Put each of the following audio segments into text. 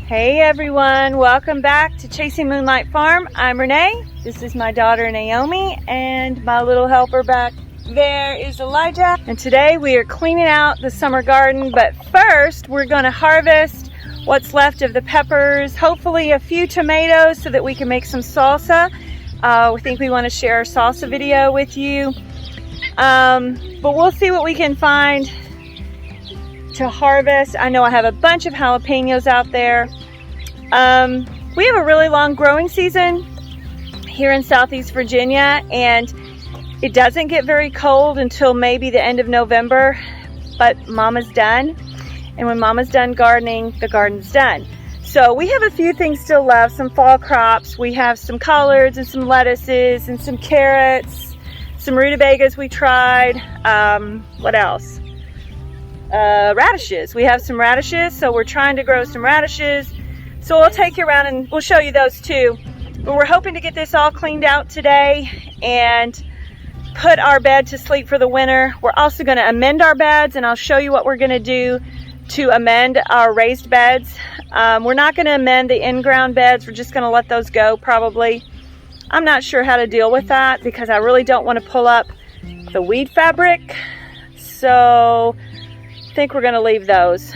Hey everyone, welcome back to Chasing Moonlight Farm. I'm Renee. This is my daughter Naomi, and my little helper back there is Elijah. And today we are cleaning out the summer garden, but first we're going to harvest what's left of the peppers, hopefully a few tomatoes so that we can make some salsa. We think we want to share our salsa video with you, but we'll see what we can find to harvest. I know I have a bunch of jalapenos out there. We have a really long growing season here in Southeast Virginia, and it doesn't get very cold until maybe the end of November, but Mama's done, and when Mama's done gardening, the garden's done. So we have a few things still left, some fall crops. We have some collards and some lettuces and some carrots, some rutabagas we tried. What else? Radishes. We have some radishes, so we're trying to grow some radishes. So we'll take you around and we'll show you those too. But we're hoping to get this all cleaned out today and put our bed to sleep for the winter. We're also going to amend our beds, and I'll show you what we're going to do to amend our raised beds. We're not going to amend the in-ground beds. We're just going to let those go probably. I'm not sure how to deal with that because I really don't want to pull up the weed fabric. So I think we're going to leave those.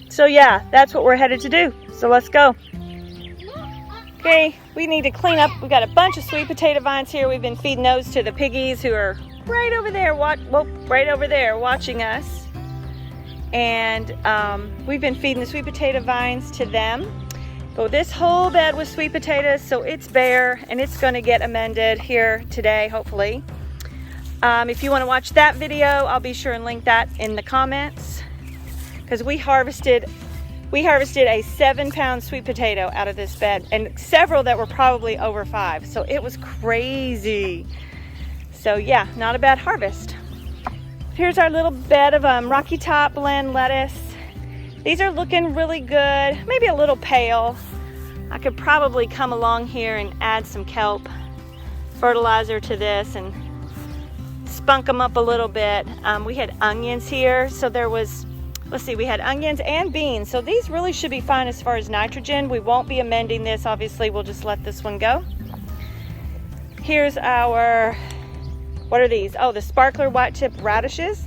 So yeah, that's what we're headed to do. So let's go. Okay, we need to clean up. We got a bunch of sweet potato vines here. We've been feeding those to the piggies who are right over there, right over there watching us. And we've been feeding the sweet potato vines to them. But this whole bed was sweet potatoes, so it's bare and it's going to get amended here today, hopefully. If you want to watch that video, I'll be sure and link that in the comments. Because we harvested a 7-pound sweet potato out of this bed, and several that were probably over 5. So it was crazy. So yeah, not a bad harvest. Here's our little bed of Rocky Top blend lettuce. These are looking really good, maybe a little pale. I could probably come along here and add some kelp fertilizer to this and spunk them up a little bit. We had onions here, so there was, let's see, we had onions and beans. So these really should be fine as far as nitrogen. We won't be amending this, obviously. We'll just let this one go. Here's our, what are these? Oh, the sparkler white tip radishes.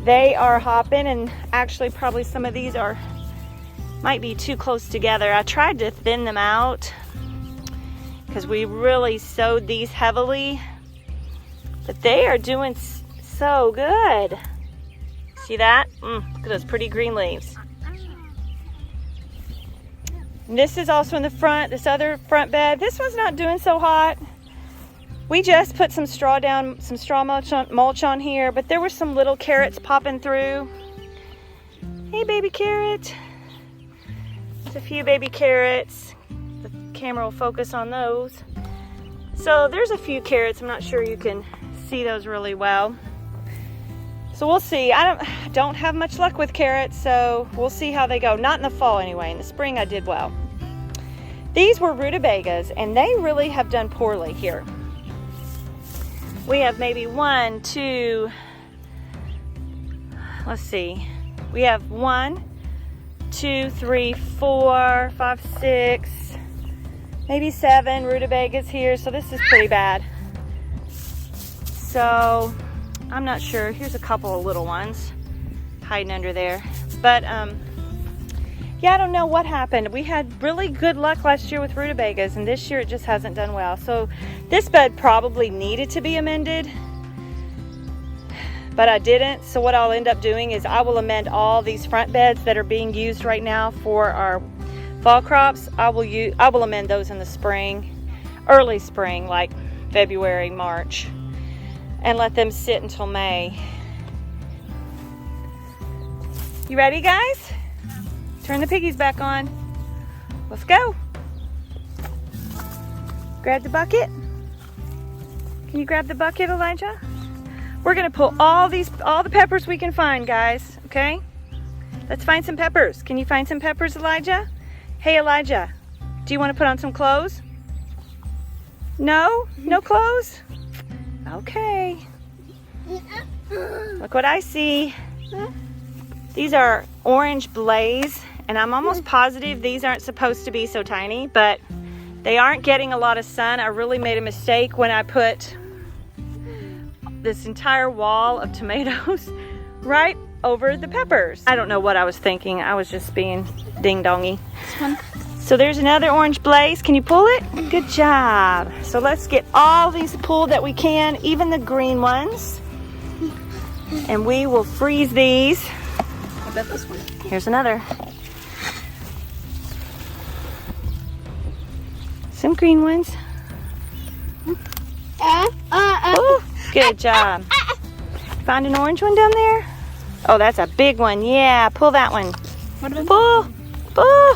They are hopping, and actually probably some of these might be too close together. I tried to thin them out because we really sowed these heavily, but they are doing so good. See that? Look at those pretty green leaves. And this is also in the front, this other front bed. This one's not doing so hot. We just put some straw down, some straw mulch on here, but there were some little carrots popping through. Hey, baby carrot. There's a few baby carrots. The camera will focus on those. So there's a few carrots. I'm not sure you can see those really well. So we'll see. I don't have much luck with carrots, so we'll see how they go. Not in the fall anyway. In the spring I did well. These were rutabagas, and they really have done poorly here. We have maybe 1, 2, let's see. We have 1, 2, 3, 4, 5, 6, maybe 7 rutabagas here. So this is pretty bad. So I'm not sure. Here's a couple of little ones hiding under there. But yeah, I don't know what happened. We had really good luck last year with rutabagas, and this year it just hasn't done well. So this bed probably needed to be amended, but I didn't. So what I'll end up doing is I will amend all these front beds that are being used right now for our fall crops. I will amend those in the spring, early spring, like February, March, and let them sit until May. You ready, guys? Turn the piggies back on. Let's go. Grab the bucket. Can you grab the bucket, Elijah? We're gonna pull all the peppers we can find, guys, okay? Let's find some peppers. Can you find some peppers, Elijah? Hey, Elijah, do you wanna put on some clothes? No? No clothes? Okay. Look what I see. These are orange blaze, And I'm almost positive these aren't supposed to be so tiny, but they aren't getting a lot of sun. I really made a mistake when I put this entire wall of tomatoes right over the peppers. I don't know what I was thinking. I was just being ding-dongy. So there's another orange blaze. Can you pull it? Good job. So let's get all these pulled that we can, even the green ones. And we will freeze these. I bet this one. Here's another. Some green ones. Ooh, good job. Find an orange one down there? Oh, that's a big one. Yeah, pull that one. Pull, pull.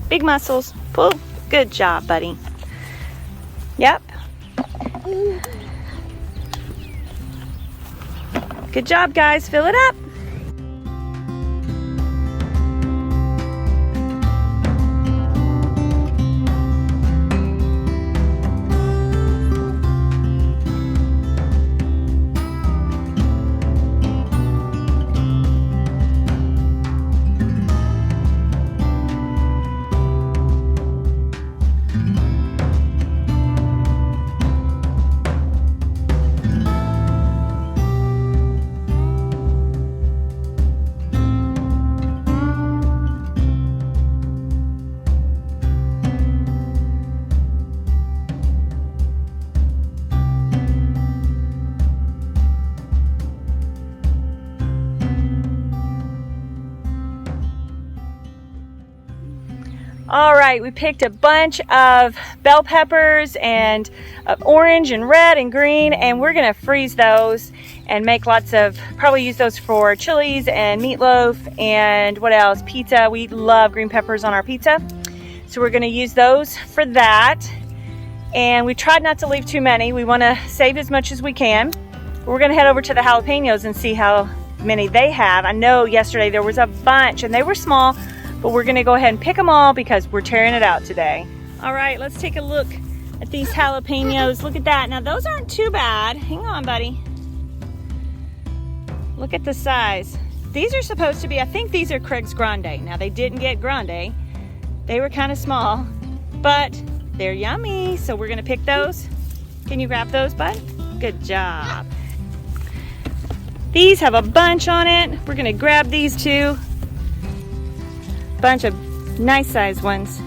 Big muscles. Pull. Good job, buddy. Yep. Good job, guys. Fill it up. All right, we picked a bunch of bell peppers and orange and red and green, and we're gonna freeze those and make lots of, probably use those for chilies and meatloaf and what else, pizza. We love green peppers on our pizza. So we're gonna use those for that. And we tried not to leave too many. We wanna save as much as we can. We're gonna head over to the jalapenos and see how many they have. I know yesterday there was a bunch and they were small, but we're gonna go ahead and pick them all because we're tearing it out today. All right, let's take a look at these jalapenos. Look at that. Now those aren't too bad. Hang on, buddy. Look at the size. These are supposed to be, I think these are Craig's Grande. Now they didn't get Grande. They were kind of small, but they're yummy. So we're gonna pick those. Can you grab those, bud? Good job. These have a bunch on it. We're gonna grab these two. Bunch of nice sized ones.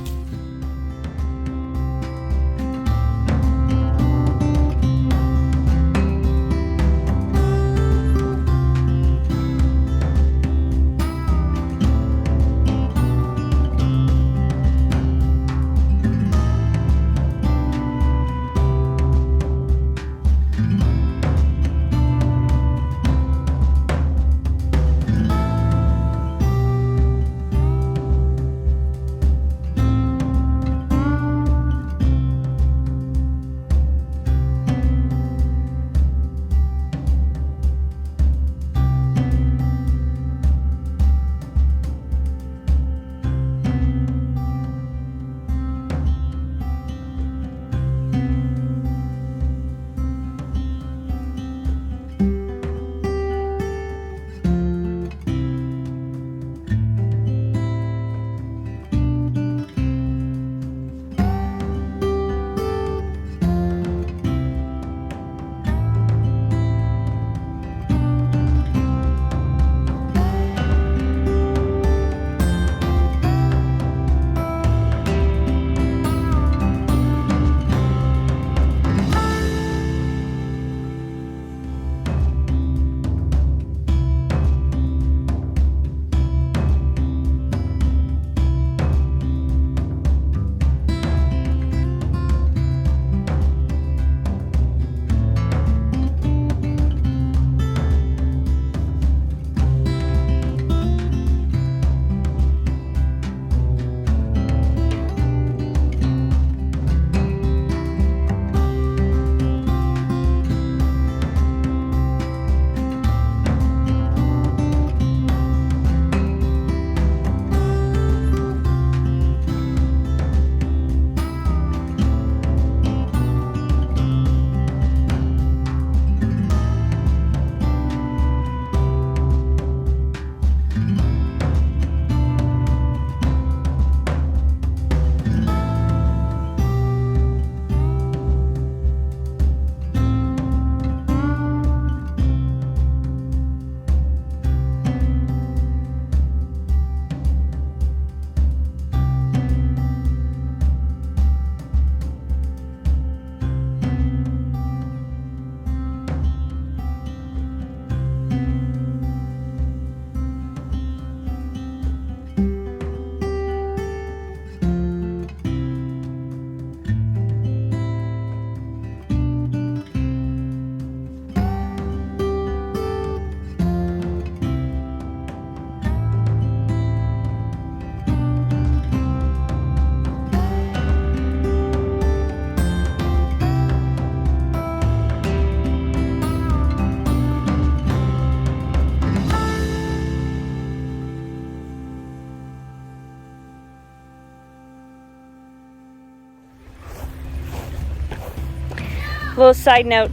little side note.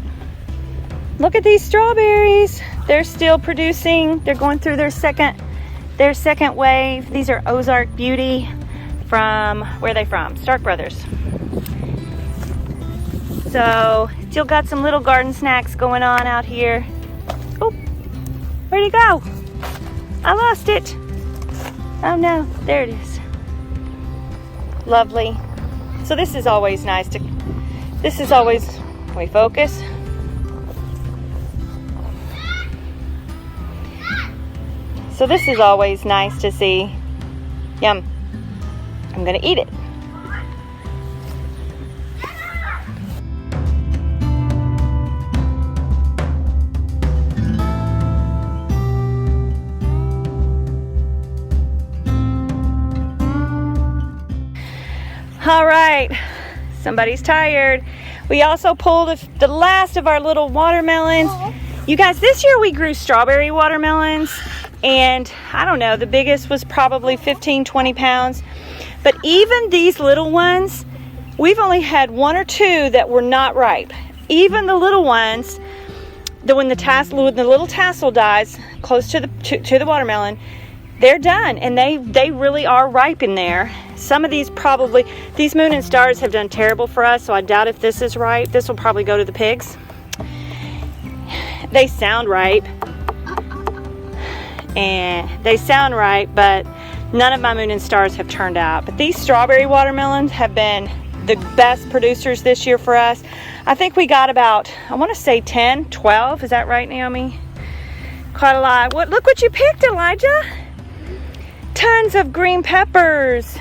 Look at these strawberries. They're still producing. They're going through their second wave. These are Ozark Beauty from, where are they from? Stark Brothers. So still got some little garden snacks going on out here. Oh, where'd it go? I lost it. Oh no, there it is. Lovely. So this is always nice to, can we focus? So this is always nice to see. Yum. I'm gonna eat it. All right, somebody's tired. We also pulled the last of our little watermelons. You guys, this year we grew strawberry watermelons, and I don't know, the biggest was probably 15, 20 pounds. But even these little ones, we've only had one or two that were not ripe. Even the little ones, when the little tassel dies close to the watermelon, they're done, and they really are ripe in there. Some of these these Moon and Stars have done terrible for us, so I doubt if this is ripe. This will probably go to the pigs. They sound ripe, but none of my Moon and Stars have turned out. But these strawberry watermelons have been the best producers this year for us. I think we got about, I want to say 10, 12. Is that right, Naomi? Quite a lot. Look what you picked, Elijah. Tons of green peppers.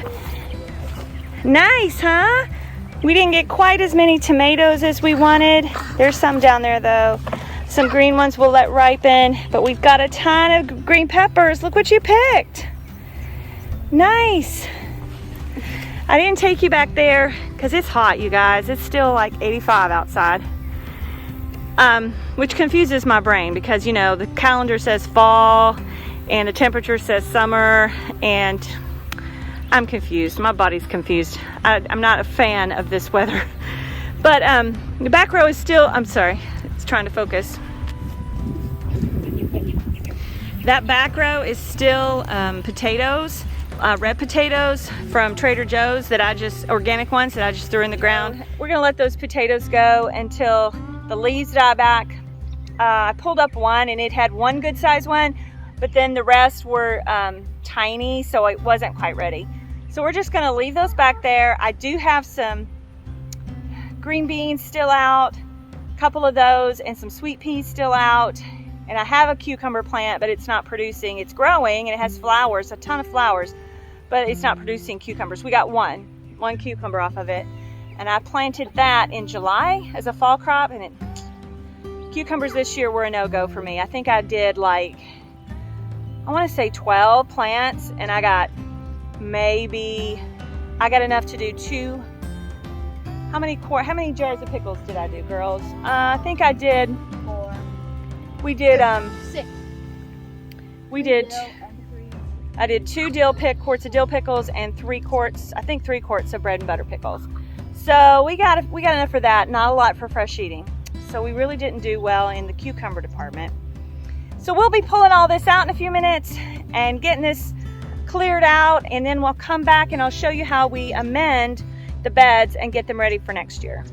Nice, huh? We didn't get quite as many tomatoes as we wanted. There's some down there though. Some green ones we'll let ripen, but we've got a ton of green peppers. Look what you picked. Nice. I didn't take you back there because it's hot, you guys. It's still like 85 outside. Which confuses my brain because, you know, the calendar says fall and the temperature says summer, and I'm confused. My body's confused. I'm not a fan of this weather. But the back row is still, I'm sorry, it's trying to focus. That back row is still potatoes, red potatoes from Trader Joe's organic ones that I just threw in the ground. We're gonna let those potatoes go until the leaves die back. I pulled up one and it had one good size one, but then the rest were tiny, so it wasn't quite ready. So we're just gonna leave those back there. I do have some green beans still out, a couple of those, and some sweet peas still out. And I have a cucumber plant, but it's not producing. It's growing and it has flowers, a ton of flowers, but it's not producing cucumbers. We got one cucumber off of it. And I planted that in July as a fall crop, and cucumbers this year were a no-go for me. I think I did like, I want to say 12 plants, and I got enough to do two. How many jars of pickles did I do, girls? I think I did 4. We did 6. We did. I did 2 quarts of dill pickles and 3 quarts of bread and butter pickles. So we got enough for that. Not a lot for fresh eating. So we really didn't do well in the cucumber department. So we'll be pulling all this out in a few minutes and getting this cleared out, and then we'll come back and I'll show you how we amend the beds and get them ready for next year.